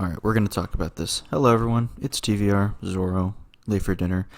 Alright, we're going to talk about this. Hello everyone, it's TVR, Xorro, late for dinner.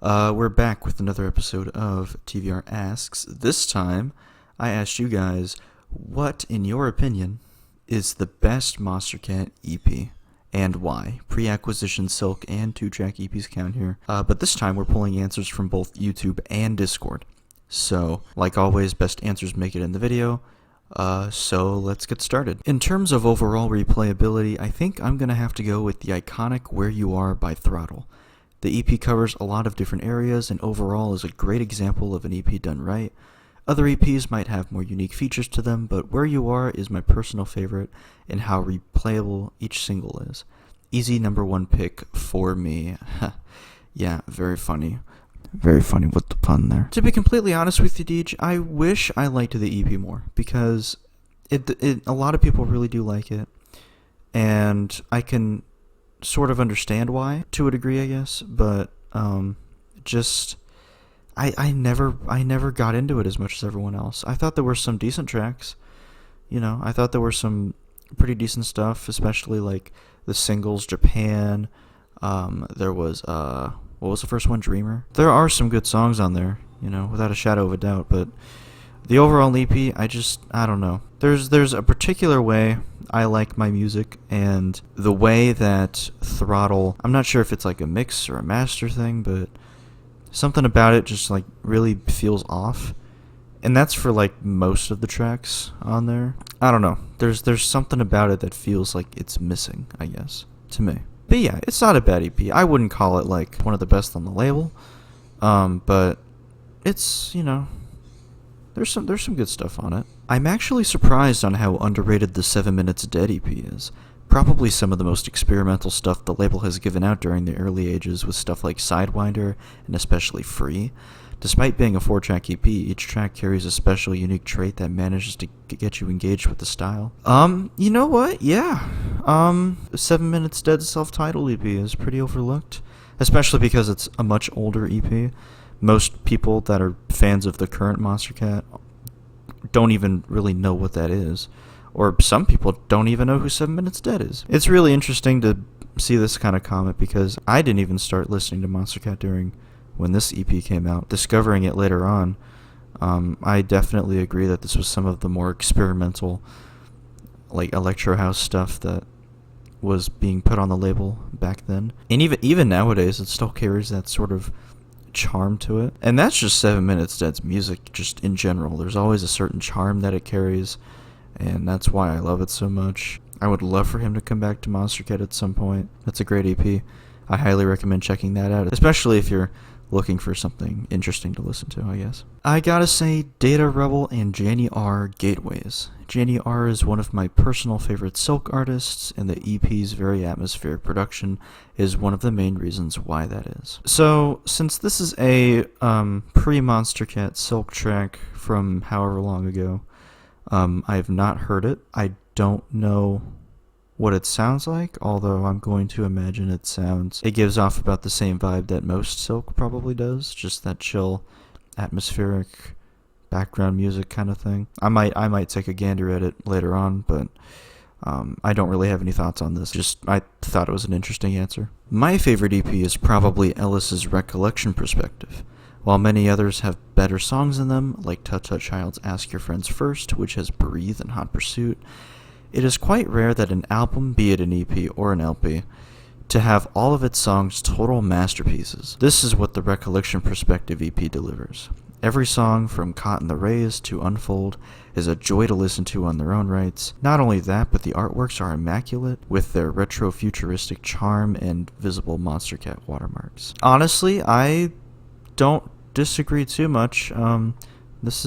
We're back with another episode of TVR Asks. This time, I asked you guys, what, in your opinion, is the best Monstercat EP, and why? Pre-acquisition Silk and 2-track EPs count here. But this time, we're pulling answers from both YouTube and Discord. So, like always, best answers make it in the video. So let's get started. In terms of overall replayability, I think I'm going to have to go with the iconic Where You Are by Throttle. The EP covers a lot of different areas and overall is a great example of an EP done right. Other EPs might have more unique features to them, but Where You Are is my personal favorite in how replayable each single is. Easy number one pick for me. Yeah, very funny. Very funny with the pun there. To be completely honest with you, Deej, I wish I liked the EP more, because a lot of people really do like it, and I can sort of understand why, to a degree, I guess, but I never got into it as much as everyone else. I thought there were some decent tracks, I thought there were some pretty decent stuff, especially like the singles, Japan, there was, what was the first one? Dreamer? There are some good songs on there, without a shadow of a doubt, but the overall EP, I don't know. There's a particular way I like my music, and the way that Throttle, I'm not sure if it's like a mix or a master thing, but something about it just like really feels off. And that's for like most of the tracks on there. I don't know. There's something about it that feels like it's missing, I guess, to me. But yeah, it's not a bad EP. I wouldn't call it like one of the best on the label, but it's, there's some good stuff on it. I'm actually surprised on how underrated the 7 Minutes Dead EP is. Probably some of the most experimental stuff the label has given out during the early ages, with stuff like Sidewinder and especially Free. Despite being a 4-track EP, each track carries a special, unique trait that manages to get you engaged with the style. You know what? Yeah. 7 Minutes Dead self-titled EP is pretty overlooked, especially because it's a much older EP. Most people that are fans of the current Monstercat don't even really know what that is, or some people don't even know who 7 Minutes Dead is. It's really interesting to see this kind of comment, because I didn't even start listening to Monstercat during when this EP came out. Discovering it later on, I definitely agree that this was some of the more experimental, like electro house stuff that was being put on the label back then. And even nowadays, it still carries that sort of charm to it. And that's just 7 Minutes Dead's music, just in general. There's always a certain charm that it carries, and that's why I love it so much. I would love for him to come back to Monstercat at some point. That's a great EP. I highly recommend checking that out, especially if you're looking for something interesting to listen to, I guess. I gotta say, Data Rebel and Janie R. Gateways. Janie R. is one of my personal favorite Silk artists, and the EP's very atmospheric production is one of the main reasons why that is. So, since this is a pre-Monstercat Silk track from however long ago, I have not heard it. I don't know what it sounds like, although I'm going to imagine it gives off about the same vibe that most Silk probably does, just that chill, atmospheric background music kind of thing. I might take a gander at it later on, but I don't really have any thoughts on this. I thought it was an interesting answer. My favorite EP is probably Ellis's Recollection Perspective. While many others have better songs in them, like Tut Tut Child's Ask Your Friends First, which has Breathe and Hot Pursuit, it is quite rare that an album, be it an EP or an LP, to have all of its songs total masterpieces. This is what the Recollection Perspective EP delivers. Every song, from Caught in the Rays to Unfold, is a joy to listen to on their own rights. Not only that, but the artworks are immaculate, with their retro-futuristic charm and visible Monstercat watermarks. Honestly, I don't disagree too much. This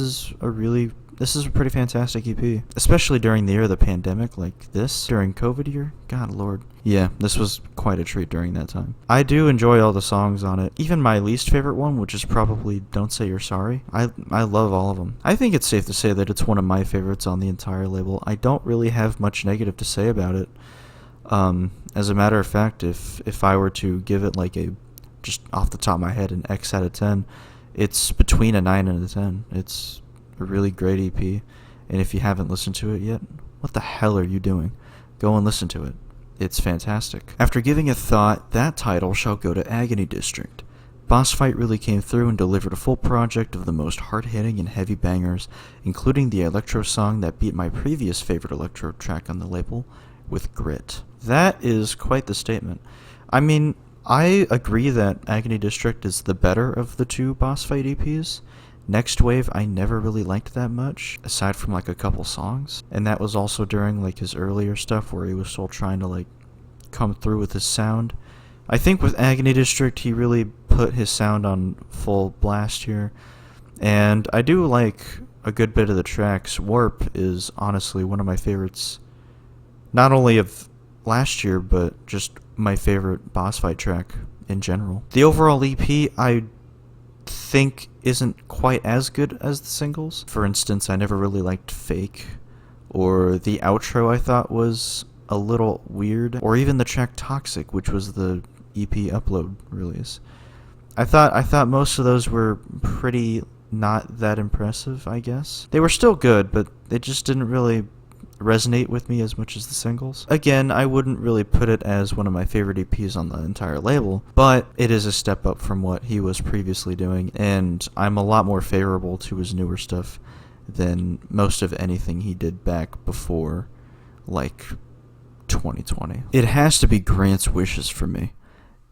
is a pretty fantastic EP, especially during the year of the pandemic like this, during COVID year. God lord. Yeah, this was quite a treat during that time. I do enjoy all the songs on it. Even my least favorite one, which is probably Don't Say You're Sorry. I love all of them. I think it's safe to say that it's one of my favorites on the entire label. I don't really have much negative to say about it. As a matter of fact, if I were to give it like just off the top of my head, an X out of 10, it's between a 9 and a 10. It's a really great EP, and if you haven't listened to it yet, what the hell are you doing? Go and listen to it. it's fantastic. After giving it thought, that title shall go to Agony District. Boss Fight really came through and delivered a full project of the most hard-hitting and heavy bangers, including the electro song that beat my previous favorite electro track on the label, with grit. That is quite the statement. I mean, I agree that Agony District is the better of the two Boss Fight EPs. Next Wave I never really liked that much, aside from like a couple songs. And that was also during like his earlier stuff where he was still trying to like come through with his sound. I think with Agony District he really put his sound on full blast here. And I do like a good bit of the tracks. Warp is honestly one of my favorites, not only of last year, but just my favorite Boss Fight track in general. The overall EP I think isn't quite as good as the singles. For instance, I never really liked Fake, or the outro I thought was a little weird, or even the track Toxic, which was the EP upload release. I thought most of those were pretty not that impressive, I guess. They were still good, but they just didn't really resonate with me as much as the singles. Again, I wouldn't really put it as one of my favorite EPs on the entire label, but it is a step up from what he was previously doing, and I'm a lot more favorable to his newer stuff than most of anything he did back before, like, 2020. It has to be Grant's Wishes for me.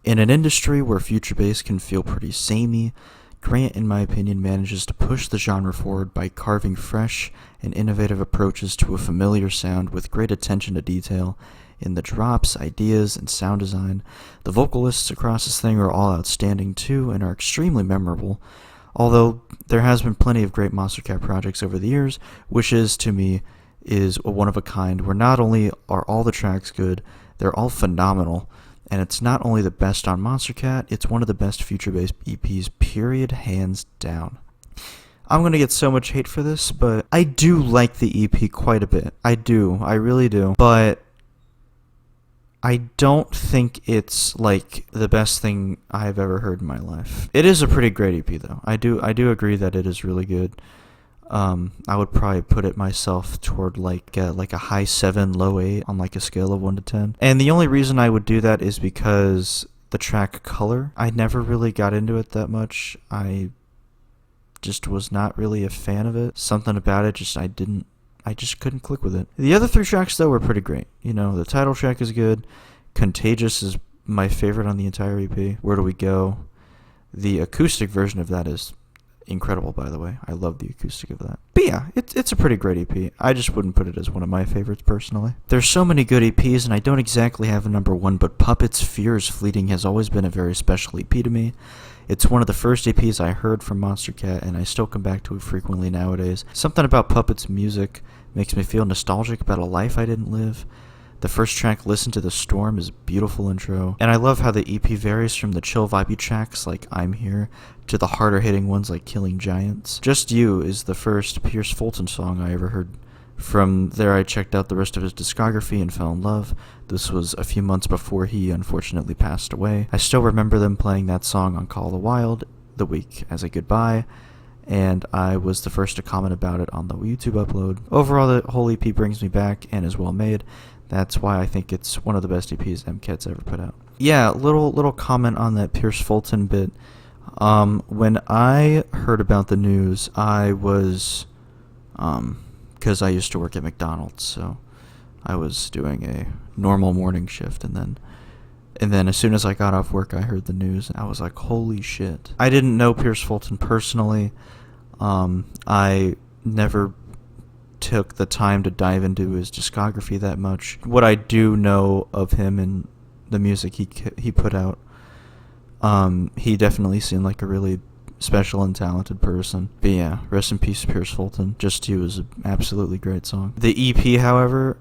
In an industry where future bass can feel pretty samey, Grant, in my opinion, manages to push the genre forward by carving fresh and innovative approaches to a familiar sound with great attention to detail in the drops, ideas, and sound design. The vocalists across this thing are all outstanding too and are extremely memorable, although there has been plenty of great Monstercat projects over the years. Wishes, to me, is a one of a kind where not only are all the tracks good, they're all phenomenal. And it's not only the best on Monstercat, it's one of the best future-based EPs, period, hands down. I'm going to get so much hate for this, but I do like the EP quite a bit. I really do. But I don't think it's, like, the best thing I've ever heard in my life. It is a pretty great EP, though. I do agree that it is really good. I would probably put it myself toward like a high 7, low 8 on like a scale of 1 to 10. And the only reason I would do that is because the track Color, I never really got into it that much. I just was not really a fan of it. Something about it I just couldn't click with it. The other 3 tracks though were pretty great. You know, the title track is good. Contagious is my favorite on the entire EP. Where Do We Go? The acoustic version of that is incredible, by the way. I love the acoustic of that. But yeah, it's a pretty great EP. I just wouldn't put it as one of my favorites personally. There's so many good EPs, and I don't exactly have a number one, but Puppet's Fear is Fleeting has always been a very special EP to me. It's one of the first EPs I heard from Monstercat, and I still come back to it frequently nowadays. Something about Puppet's music makes me feel nostalgic about a life I didn't live. The first track, Listen to the Storm, is a beautiful intro, and I love how the EP varies from the chill vibey tracks like I'm Here to the harder hitting ones like Killing Giants. Just You is the first Pierce Fulton song I ever heard. From there I checked out the rest of his discography and fell in love. This was a few months before he unfortunately passed away. I still remember them playing that song on Call of the Wild the week as a goodbye, and I was the first to comment about it on the YouTube upload. Overall, the whole EP brings me back and is well made. That's why I think it's one of the best EPs MCAT's ever put out. Yeah, little comment on that Pierce Fulton bit. When I heard about the news, I was, because I used to work at McDonald's, so I was doing a normal morning shift, and then as soon as I got off work, I heard the news, and I was like, holy shit. I didn't know Pierce Fulton personally. I never took the time to dive into his discography that much. What I do know of him and the music he put out, he definitely seemed like a really special and talented person. But yeah, rest in peace, Pierce Fulton. Just You is an absolutely great song. The EP, however,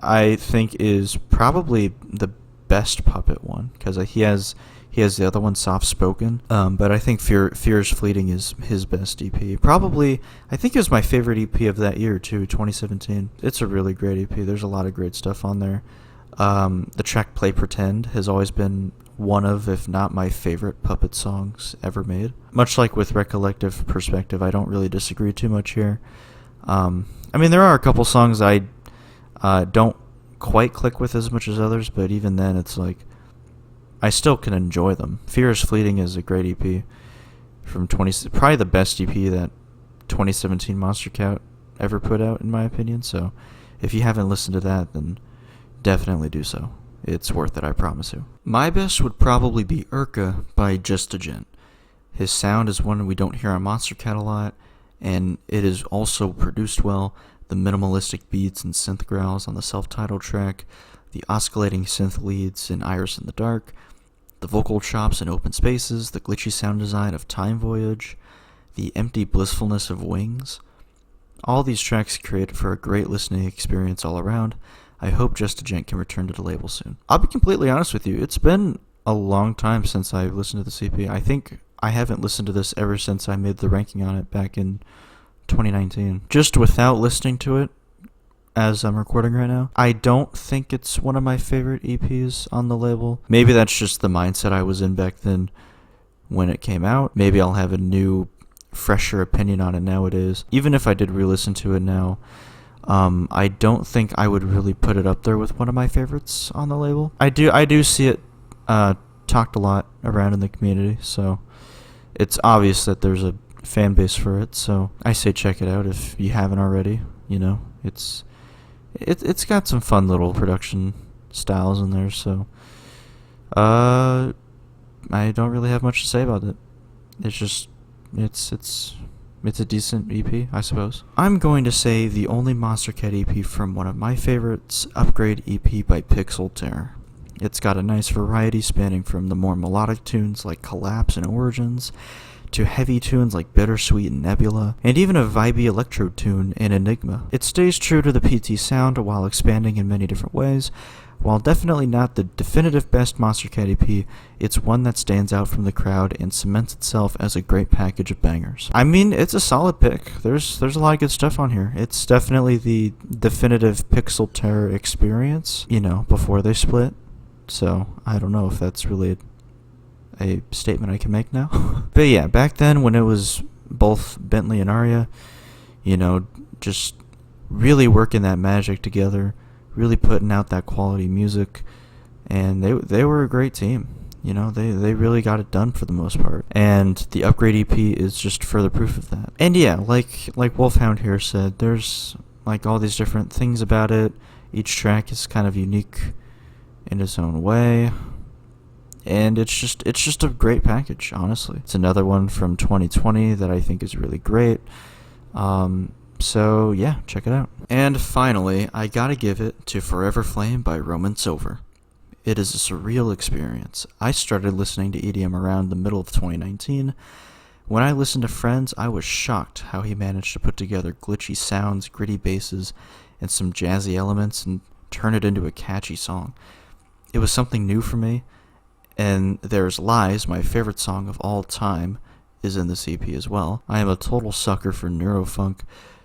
I think is probably the best Puppet one, because he has the other one, Soft Spoken, but I think Fear is Fleeting is his best EP. Probably, I think it was my favorite EP of that year too, 2017. It's a really great EP. There's a lot of great stuff on there. The track Play Pretend has always been one of, if not my favorite Puppet songs ever made. Much like with Recollective Perspective, I don't really disagree too much here. I mean, there are a couple songs I don't quite click with as much as others, but even then, it's like I still can enjoy them. Fear is Fleeting is a great EP from probably the best EP that 2017 Monstercat ever put out, in my opinion. So if you haven't listened to that, then definitely do so. It's worth it, I promise you. My best would probably be Urka by Just a Gent. His sound is one we don't hear on Monstercat a lot, and it is also produced well. The minimalistic beats and synth growls on the self-titled track, the oscillating synth leads in Iris in the Dark, the vocal chops in Open Spaces, the glitchy sound design of Time Voyage, the empty blissfulness of Wings. All these tracks create for a great listening experience all around. I hope Just a Gent can return to the label soon. I'll be completely honest with you, it's been a long time since I've listened to the CP. I think I haven't listened to this ever since I made the ranking on it back in 2019. Just without listening to it, as I'm recording right now, I don't think it's one of my favorite EPs on the label. Maybe that's just the mindset I was in back then when it came out. Maybe I'll have a new, fresher opinion on it nowadays. Even if I did re-listen to it now, I don't think I would really put it up there with one of my favorites on the label. I do see it talked a lot around in the community, so it's obvious that there's a fan base for it. So I say check it out if you haven't already. You know, it's got some fun little production styles in there. So I don't really have much to say about it. It's just it's a decent EP, I suppose. I'm going to say the only Monstercat EP from one of my favorites, Upgrade EP by Pixel Terror. It's got a nice variety spanning from the more melodic tunes like Collapse and Origins, to heavy tunes like Bittersweet and Nebula, and even a vibey electro tune in Enigma. It stays true to the PT sound while expanding in many different ways. While definitely not the definitive best Monstercat EP, it's one that stands out from the crowd and cements itself as a great package of bangers. I mean, it's a solid pick. There's a lot of good stuff on here. It's definitely the definitive Pixel Terror experience, you know, before they split. So, I don't know if that's really a statement I can make now. But yeah, back then when it was both Bentley and Arya, you know, just really working that magic together, really putting out that quality music, and they were a great team. You know, they really got it done for the most part. And the Upgrade EP is just further proof of that. And yeah, like Wolfhound here said, there's like all these different things about it. Each track is kind of unique in its own way. And it's just a great package, honestly. It's another one from 2020 that I think is really great. So yeah, check it out. And finally, I gotta give it to Forever Flame by Roman Silver. It is a surreal experience. I started listening to EDM around the middle of 2019. When I listened to Friends, I was shocked how he managed to put together glitchy sounds, gritty basses, and some jazzy elements and turn it into a catchy song. It was something new for me. And There's Lies, my favorite song of all time, is in this EP as well. I am a total sucker for neurofunk,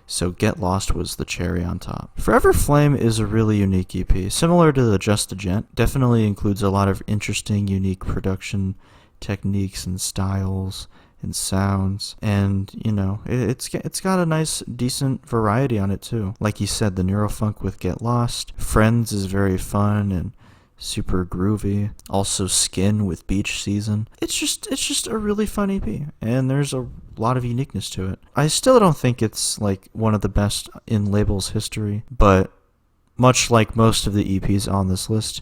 so Get Lost was the cherry on top. Forever Flame is a really unique EP, similar to the Just a Gent. Definitely includes a lot of interesting, unique production techniques and styles and sounds, and you know, it's got a nice, decent variety on it too. Like you said, the neurofunk with Get Lost. Friends is very fun and super groovy. Also Skin with Beach Season. It's just a really fun EP, and there's a lot of uniqueness to it. I still don't think it's like one of the best in label's history, but much like most of the EPs on this list,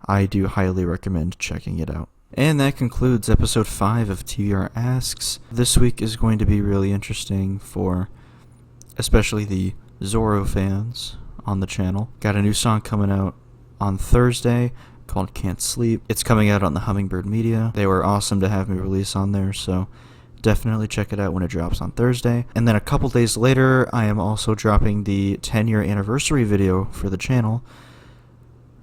I do highly recommend checking it out. And that concludes episode 5 of TVR Asks. This week is going to be really interesting for especially the Xorro fans on the channel. Got a new song coming out on Thursday called Can't Sleep. It's coming out on the Hummingbird Media. They were awesome to have me release on there, so definitely check it out when it drops on Thursday. And then a couple days later, I am also dropping the 10-year anniversary video for the channel.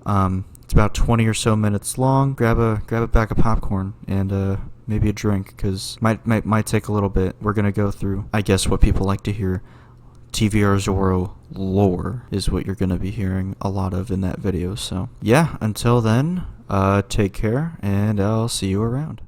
It's about 20 or so minutes long. Grab a bag of popcorn and maybe a drink, because might take a little bit. We're gonna go through, I guess, what people like to hear. TVR Xorro lore is what you're going to be hearing a lot of in that video. So yeah, until then, take care, and I'll see you around.